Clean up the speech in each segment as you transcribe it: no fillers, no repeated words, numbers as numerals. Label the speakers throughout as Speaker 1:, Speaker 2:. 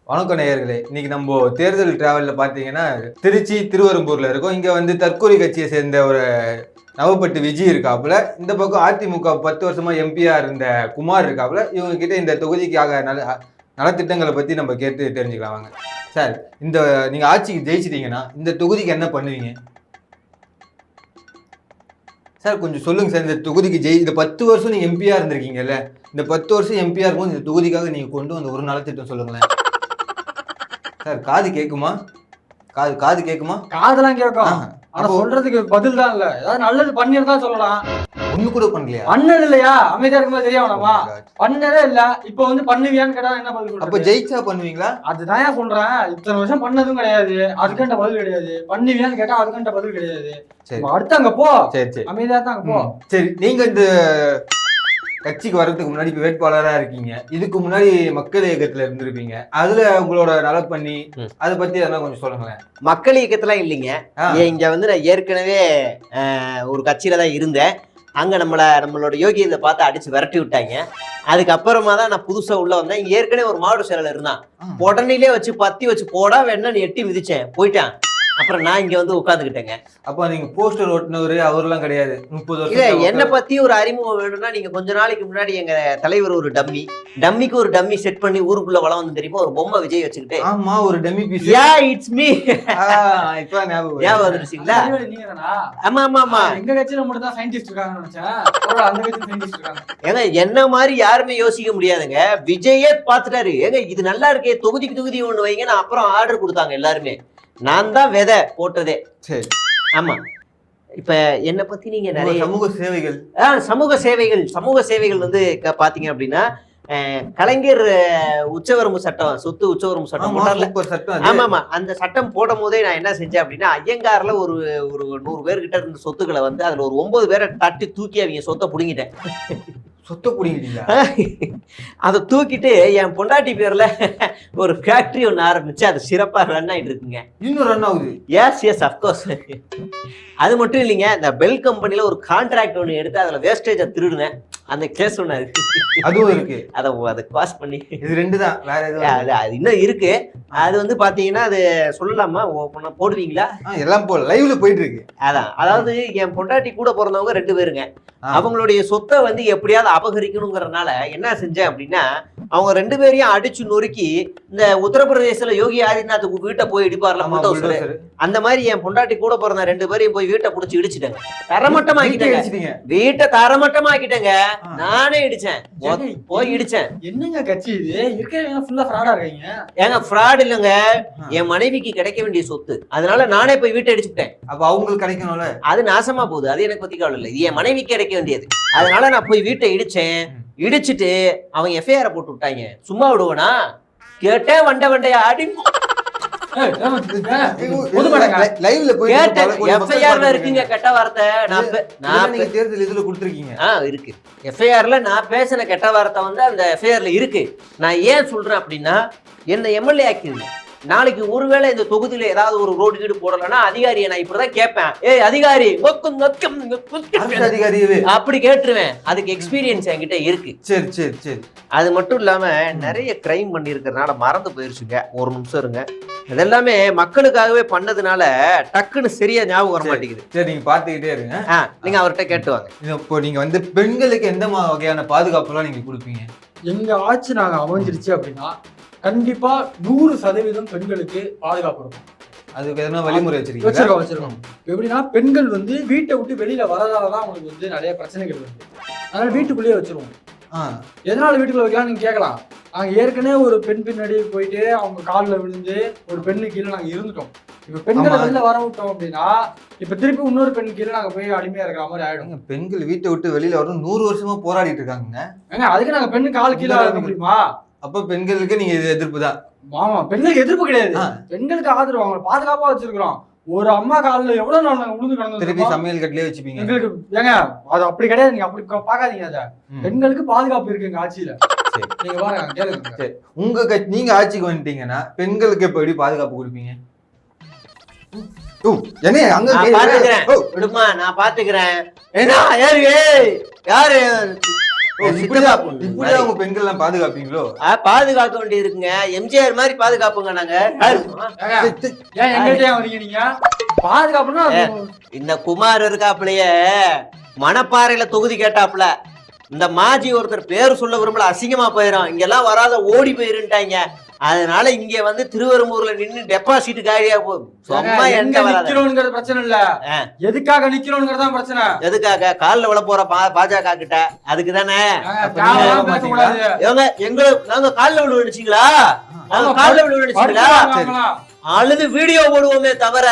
Speaker 1: வணக்கம் நேயர்களே. இன்னைக்கு நம்ம தேர்தல் டிராவல்ல பாத்தீங்கன்னா திருச்சி திருவெரும்பூர்ல இருக்கோம். இங்க வந்து தற்கொலை கட்சியை சேர்ந்த ஒரு நவப்பட்டு விஜய் இருக்காப்புல. இந்த பக்கம் அதிமுக 10 வருஷமா எம்பியா இருந்த குமார் இருக்காப்புல. இவங்க கிட்ட இந்த தொகுதிக்காக நலத்திட்டங்களை பத்தி நம்ம கேட்டு தெரிஞ்சுக்கலாம் வாங்க. சார், இந்த நீங்க ஆட்சிக்கு ஜெயிச்சிட்டீங்கன்னா இந்த தொகுதிக்கு என்ன பண்ணுவீங்க சார்? கொஞ்சம் சொல்லுங்க சார். இந்த தொகுதிக்கு இந்த 10 வருஷம் நீங்க எம்பியா இருந்திருக்கீங்கல்ல, இந்த 10 வருஷம் எம்பியா இருக்கும் இந்த தொகுதிக்காக நீங்க கொண்டு வந்த ஒரு நலத்திட்டம் சொல்லுங்களேன் சார். காது கேக்குமா? காது கேக்குமா?
Speaker 2: காதெல்லாம் கேட்கும். ஆனா சொல்றதுக்கு பதில் தான் இல்ல. ஏதாவது நல்லது பண்ணிருந்தா சொல்லலாம்.
Speaker 1: ஒண்ணு கூட பண்ணலையா?
Speaker 2: பண்ணது இல்லையா? அமைதியா இருக்கும்போது தெரியும் வேணாமா? பண்ணதே இல்ல. இப்ப வந்து பண்ணுவியான்னு கேட்டா என்ன பதில் சொல்றது?
Speaker 1: அப்ப ஜெயிச்சா பண்ணுவீங்களா?
Speaker 2: அதுதான் ஏன் சொல்றேன். இத்தனை வருஷம் பண்ணதும் கிடையாது, அதுக்கண்ட பதில் கிடையாது. பண்ணுவியான்னு கேட்டா அதுக்கண்ட பதில் கிடையாது. அடுத்து அங்க போ. சரி, அமைதியா தான் அங்க போ. சரி,
Speaker 1: நீங்க இந்த கட்சிக்கு வர்றதுக்கு முன்னாடி இப்ப வேட்பாளரா இருக்கீங்க. இதுக்கு முன்னாடி மக்கள் இயக்கத்துல இருந்திருப்பீங்க. அதுல உங்களோட நலப்பணி அதை பத்தி எதனா கொஞ்சம் சொல்லுங்களேன்.
Speaker 3: மக்கள் இயக்கத்துல இல்லைங்க, இங்க வந்து நான் ஏற்கனவே ஒரு கட்சியில தான் இருந்தேன். அங்க நம்மளோட யோகியத்தை பார்த்து அடிச்சு விரட்டி விட்டாங்க. அதுக்கப்புறமா தான் நான் புதுசா உள்ள வந்தேன். இங்க ஏற்கனவே ஒரு மாவட்ட செயலர் இருந்தான். உடனே வச்சு பத்தி வச்சு போடா வேணா எட்டி மிதிச்சேன், போயிட்டான். அப்புறம் நான் இங்க வந்து உட்காந்துக்கிட்டேங்க.
Speaker 1: அப்ப நீங்க போஸ்டர் ஓட்டுனவரு அவரெல்லாம் கிடையாது. 30 வருஷம்
Speaker 3: இல்ல, என்னை பத்தி ஒரு அறிமுகம் வேணும்னா நீங்க கொஞ்ச நாளைக்கு முன்னாடி எங்க தலைவர் ஒரு டம்மிக்கு ஒரு டம்மி செட் பண்ணி ஊருக்குள்ள வளம் வந்து தெரியுமா, ஒரு பொம்மை விஜய் வச்சுக்கிட்டு.
Speaker 1: ஆமா, ஒரு டம்மி பீஸ்.
Speaker 3: It's me.
Speaker 1: இப்ப
Speaker 3: ஞாபகம் வந்துருச்சுங்களா? ஆமா ஆமா ஆமா,
Speaker 2: எங்க கட்சியில மட்டும் தான் சயின்டிஸ்ட் இருக்காங்கன்னு நினைச்சேன். அந்த கட்சியில சயின்டிஸ்ட் இருக்காங்க.
Speaker 3: ஏங்க என்ன மாதிரி யாருமே யோசிக்க முடியாதுங்க. விஜயே பாத்துட்டாரு. ஏங்க இது நல்லா இருக்கே, தொகுதி ஒண்ணு வைங்க. அப்புறம் ஆர்டர் கொடுத்தாங்க எல்லாருமே. நான் தான் விதை போட்டதே.
Speaker 1: சரி,
Speaker 3: ஆமா. இப்ப என்னை பத்தி நீங்க நிறைய
Speaker 1: சமூக
Speaker 3: சேவைகள் வந்து பாத்தீங்க அப்படின்னா, கலைஞர் உச்சவரம்பு சட்டம், சொத்து உச்சவரம்பு சட்டம். ஆமா, அந்த சட்டம் போடும் போதே நான் என்ன செஞ்சேன் அப்படின்னா, ஐயங்கார்ல ஒரு 100 பேர்கிட்ட இருந்த சொத்துக்களை வந்து அதுல ஒரு 9 பேரை தட்டி தூக்கி அவங்க சொத்தை புடுங்கிட்டேன். அதை தூக்கிட்டு என் பொண்டாட்டி பேர்ல ஒரு ஃபேக்டரி ஒண்ணு ஆரம்பிச்சு அது சிறப்பா ரன் ஆயிட்டு இருக்குங்க.
Speaker 1: இன்னும் ரன் ஆகுது?
Speaker 3: S of course. அது மட்டும் இல்லைங்க, இந்த பெல் கம்பெனில ஒரு கான்ட்ராக்ட் ஒண்ணு எடுத்து அதுல வேஸ்டேஜை திருடுனேன். அந்த கேஸ் ஒண்ணு
Speaker 1: அதுவும் இருக்கு.
Speaker 3: அதை பாஸ் பண்ணி
Speaker 1: இது 2 தான், வேற எதுவும்
Speaker 3: அது இன்னும் இருக்கு. அது வந்து பாத்தீங்கன்னா அது சொல்லலாமா, போடுவீங்களா?
Speaker 1: எல்லாம் லைவ்ல போயிட்டு இருக்கு.
Speaker 3: அதாவது என் பொண்டாட்டி கூட பிறந்தவங்க 2 பேருங்க. அவங்களுடைய சொத்தை வந்து எப்படியாவது அபகரிக்கணுங்கிறதுனால என்ன செஞ்சேன் அப்படின்னா, அவங்க 2 பேரையும் அடிச்சு நொறுக்கி இந்த உத்தரப்பிரதேசல யோகி ஆதித்யநாத் வீட்டை போய் இடிப்பார்ல, அந்த மாதிரி என் பொண்டாட்டி கூட பிறந்த 2 பேரையும் போய் வீட்டை புடிச்சு இடிச்சுட்டேங்க. தரமட்டமாக்கிட்டேங்க. வீட்டை தரமட்டமாக்கிட்டேங்க. நானே இடிச்சேன், போய் இடிச்சேன்.
Speaker 2: என்னங்க கட்சி இது? இருக்கிறவங்க ஃபுல்லா ஃப்ராடா இருக்கீங்க.
Speaker 3: ஏங்க ஃப்ராட் இல்லங்க, என் மனைவிக்கு கிடைக்க வேண்டிய சொத்து. அதனால நானே போய் வீட்டை அடிச்சுட்டேன்.
Speaker 1: அப்ப அவங்களுக்கு கிடைக்கணும்ல,
Speaker 3: அது நாசமா போகுது. அது எனக்கு பத்தி கவலை இல்லை. இது என் மனைவிக்கு கிடைக்க வேண்டியது. அதனால நான் போய் வீட்டை இடிச்சேன். இடிச்சுட்டு அவங்க எஃப்ஐஆர் போட்டு விட்டாங்க. சும்மா விடுவனா? கேட்டே வண்டையா அடி இருக்குங்க கெட்ட வார்த்தை.
Speaker 1: தேர்தல் இதுல கொடுத்திருக்கீங்க.
Speaker 3: இருக்கு எஃப்ஐஆர்ல நான் பேசின கெட்ட வார்த்தை வந்து அந்த எஃப்ஐஆர்ல இருக்கு. நான் ஏன் சொல்றேன் அப்படின்னா, என்ன எம்எல்ஏ ஆக்கிருங்க. நாளைக்கு ஒருவேளை இந்த தொகுதியில ஏதாவது ஒரு ரோடு கீடு போடலன்னா அதிகாரியை நான் இப்படிதான் கேட்பேன். அதிகாரி அப்படி கேட்டுருவேன். அதுக்கு எக்ஸ்பீரியன்ஸ் என்கிட்ட இருக்கு.
Speaker 1: சரி சரி சரி.
Speaker 3: அது மட்டும் இல்லாம நிறைய கிரைம் பண்ணி இருக்கிறதுனால மறந்து போயிருச்சுங்க. ஒரு நிமிஷம் இருங்க. இதெல்லாமே மக்களுக்காகவே பண்ணதுனால டக்குன்னு சரியா ஞாபகம் வர மாட்டேங்குது.
Speaker 1: சரி, நீங்க பாத்துக்கிட்டே இருங்க.
Speaker 3: நீங்க அவர்கிட்ட கேட்டுவாங்க.
Speaker 1: இப்போ நீங்க வந்து பெண்களுக்கு எந்த வகையான பாதுகாப்பு எல்லாம் நீங்க கொடுப்பீங்க?
Speaker 2: எங்க ஆட்சி நாங்க அமைஞ்சிருச்சு அப்படின்னா கண்டிப்பா 100% பெண்களுக்கு பாதுகாப்பு இருக்கும்.
Speaker 1: அதுக்கு எதனா வழிமுறை வச்சிருக்கோம்.
Speaker 2: எப்படின்னா, பெண்கள் வந்து வீட்டை விட்டு வெளியில வரதாலதான் அவங்களுக்கு வந்து நிறைய பிரச்சனைகள் வருது. அதனால வீட்டுக்குள்ளேயே வச்சிருவோம். எதனால வீட்டுக்குள்ள வைக்கலாம் நீங்க கேட்கலாம். நாங்க ஏற்கனவே ஒரு பெண் பின்னாடி போயிட்டு அவங்க காலில் விழுந்து ஒரு பெண்ணு கீழே நாங்க இருந்துட்டோம். இப்ப பெண்களை வெளில வர விட்டோம் அப்படின்னா இப்ப திருப்பி இன்னொரு பெண் கீழே நாங்க போய் அடிமையா இருக்கிற மாதிரி ஆயிடும்.
Speaker 1: பெண்கள் வீட்டை விட்டு வெளியில வரும் 100 வருஷமா போராடிட்டு இருக்காங்க.
Speaker 2: அதுக்கு நாங்க பெண்ணு கால் கீழே இருக்க முடியுமா?
Speaker 1: அப்ப பெண்களுக்கு நீங்க எதிர்ப்பு தான்?
Speaker 2: ஆமா, பெண்களுக்கு எதிர்ப்பு கிடையாது. பெண்களுக்கு ஆதரவு. அவங்க பாதுகாப்பா வச்சிருக்கிறோம். ஒரு அம்மா காலில் எவ்வளவு நாள் நாங்க உழுந்து கிடந்தோம்.
Speaker 1: திருப்பி சமையல் கட்டிலே வச்சுப்பீங்க
Speaker 2: எங்களுக்கு. ஏங்க அது அப்படி கிடையாது, நீங்க அப்படி பாக்காதீங்க. அத பெண்களுக்கு பாதுகாப்பு இருக்கு எங்க ஆட்சியில. நீங்க பாருங்க கேளுங்க.
Speaker 1: உங்க நீங்க ஆட்சிக்கு வந்துட்டீங்கன்னா பெண்களுக்கு எப்படி பாதுகாப்பு கொடுப்பீங்க?
Speaker 3: நான் பாத்துக்கிறேன். யாரு
Speaker 1: இப்படிதான் உங்க பெண்கள் எல்லாம் பாதுகாப்பீங்களோ?
Speaker 3: பாதுகாக்க வேண்டி இருக்குங்க. எம்ஜிஆர் மாதிரி பாதுகாப்புங்க நாங்க.
Speaker 2: எங்கள்கிட்ட வரீங்க நீங்க? பாதுகாப்புன்னா
Speaker 3: இந்த குமார் இருக்காப்புலயே மணப்பாறையில தொகுதி கேட்டாப்புல, இந்த மாஜி ஒருத்தர் பேர் சொல்ல விரும்பல, அசிங்கமா போயிடும், இங்கெல்லாம் வராத ஓடி போயிருட்டாங்க. அதனால இங்க வந்து திருவெரும்பூர்ல நின்னு டெபாசிட் காலியா போகுது.
Speaker 2: நிக்கிறோம்ங்கிறது பிரச்சனை இல்ல, எதுக்காக நிக்கிறோம்ங்கிறதா பிரச்சனை.
Speaker 3: எதுக்காக? காலில் விழ போற பாஜக கிட்ட, அதுக்கு தானே. நாங்க காலில் விழு நினைச்சீங்களா? காலில் விழு நினைச்சீங்களா? அழுது வீடியோ போடுவோமே தவிர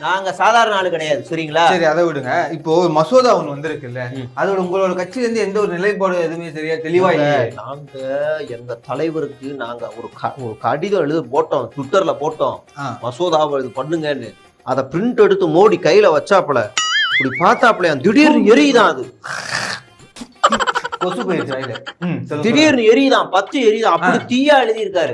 Speaker 3: நாங்க சாதாரண ஆளு கிடையாது. சரிங்களா?
Speaker 1: சரி, அதை விடுங்க. இப்போ ஒரு மசோதா ஒண்ணு வந்திருக்குல்ல, அதோட உங்களோட கட்சியில இருந்து எந்த ஒரு நிலைப்பாடு எதுவுமே சரியா தெளிவா இல்லை.
Speaker 3: நாங்க எங்க தலைவருக்கு நாங்க ஒரு கடிதம் எழுத போட்டோம், ட்விட்டர்ல போட்டோம், மசோதாவை இது பண்ணுங்கன்னு. அதை பிரிண்ட் எடுத்து மோடி கையில வச்சாப்புல, இப்படி பார்த்தாப்புல திடீர்னு எரியுதான். அது
Speaker 1: கொசு போயிருச்சு,
Speaker 3: திடீர்னு எரியுதான், 10 எரியுதான், அப்படி தீயா எழுதி இருக்காரு.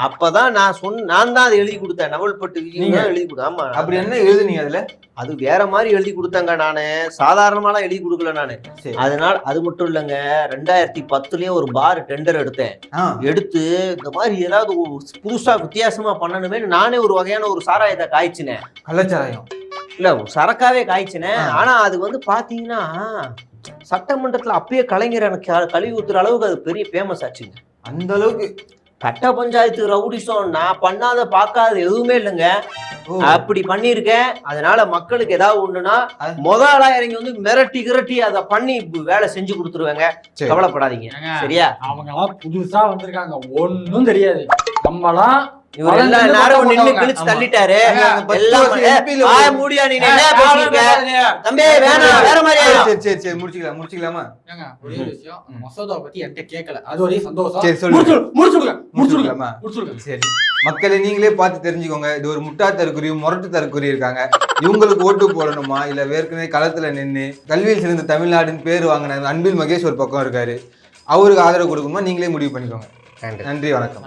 Speaker 3: அப்பதான் நான் தான் அதை எழுதி கொடுத்தேன். நவல்பட்டு எழுதி கொடுத்தேன். ஆமா.
Speaker 1: அப்படி என்ன எழுதுனீங்க அதுல?
Speaker 3: அது வேற மாதிரி எழுதி கொடுத்தாங்க. நானு சாதாரணமாலாம் எழுதி கொடுக்கல நானு. அதனால அது மட்டும் இல்லைங்க, 2010லயே ஒரு பார் டெண்டர் எடுத்தேன். எடுத்து இந்த மாதிரி ஏதாவது புதுசா வித்தியாசமா பண்ணணுமே நானே ஒரு வகையான ஒரு சாராயத்தை காய்ச்சினேன்.
Speaker 1: கள்ளச்சாராயம்
Speaker 3: இல்ல, சரக்காவே காய்ச்சினேன். ஆனா அது வந்து பாத்தீங்கன்னா சட்டமன்றத்துல அப்பயே கலைஞர் எனக்கு கழுவி ஊத்துற அளவுக்கு அது பெரிய ஃபேமஸ் ஆச்சுங்க.
Speaker 1: அந்த அளவுக்கு
Speaker 3: கட்ட பஞ்சாயத்து ரவுடிசம் நான் பண்ணாத பார்க்காத எதுவுமே இல்லைங்க. அப்படி பண்ணிருக்கேன். அதனால மக்களுக்கு ஏதாவது ஒண்ணுன்னா முதலா இறங்கி வந்து மிரட்டி கிரட்டி அதை பண்ணி வேலை செஞ்சு கொடுத்துருவாங்க. கவலைப்படாதீங்க. சரியா?
Speaker 2: அவங்க எல்லாம் புதுசா வந்திருக்காங்க, ஒன்னும் தெரியாது. நம்மளாம்
Speaker 3: இவர் எல்லாரும் நின்னு கிழிச்சு தள்ளிட்டாரு.
Speaker 1: முடிச்சுக்கலாமா?
Speaker 2: ஒரே விஷயம், மசோதா பத்தி என்கிட்ட கேட்கல, அது ஒரே சந்தோஷம். முடிச்சுக்கலாமா?
Speaker 1: சரி, மக்களை நீங்களே பார்த்து தெரிஞ்சுக்கோங்க. இது ஒரு முட்டா தற்குறி, முரட்டு தற்குறி இருக்காங்க. இவங்களுக்கு ஓட்டு போடணுமா, இல்ல ஏற்கனவே களத்துல நின்று கல்வியில் சிறந்த தமிழ்நாடுன்னு பேர் வாங்கின அன்பில் மகேஷ் ஒரு பக்கம் இருக்காரு, அவருக்கு ஆதரவு கொடுக்கணுமா? நீங்களே முடிவு பண்ணிக்கோங்க. நன்றி, வணக்கம்.